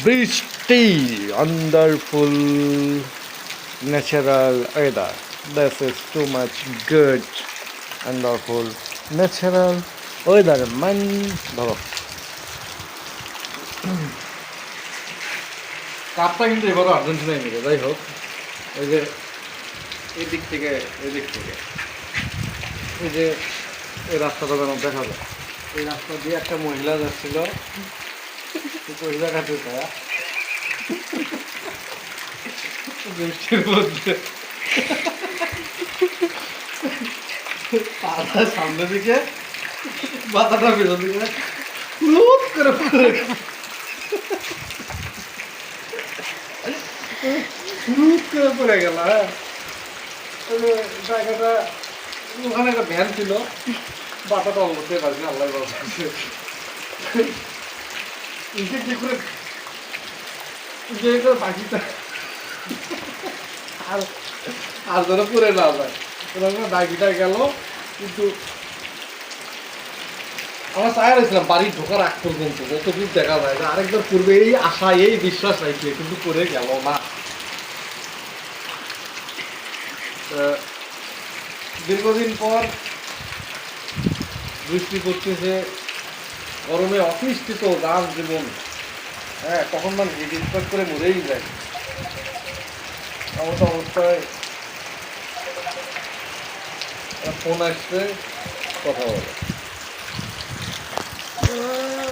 বৃষ্টি, wonderful natural weather. This is too much good, wonderful natural weather. মান ধরো কাপটা কিন্তু এবারও আর্জেন্টিনায় নিবে, যাই হোক ওই যে এই দিক থেকে এই যে এই রাস্তাটা যেন দেখা যায়, এই রাস্তা দিয়ে একটা মহিলা যাচ্ছিল, মহিলা কাছে ছায়া বৃষ্টির মধ্যে পাটা সামনের দিকে, মাথাটা পেছন দিকে লুপ করে পড়ে লুপ করে পড়ে গেল। হ্যাঁ, জায়গাটা ওখানে একটা ভ্যান ছিল, বাটাটা অবশ্যই পারছি আল্লাহ বাঁচাচ্ছে। কি করে বাকিটা আর যেন পড়ে না যায়, বাকিটা গেল। কিন্তু আমরা চাই রয়েছিলাম বাড়ি ঢোকার আগ পর্যন্ত যতটুকু দেখা যায় যে আরেকবার পূর্বে এই আশা এই বিশ্বাস রাখলে, কিন্তু করে গেল না। দীর্ঘদিন পর বৃষ্টি পড়তেছে, গরমে অতিষ্ঠিত গাছ জীবন। হ্যাঁ, তখন মানে হিট করে মরেই যায় এমন অবস্থায় ফোন আসছে, কথা বলে।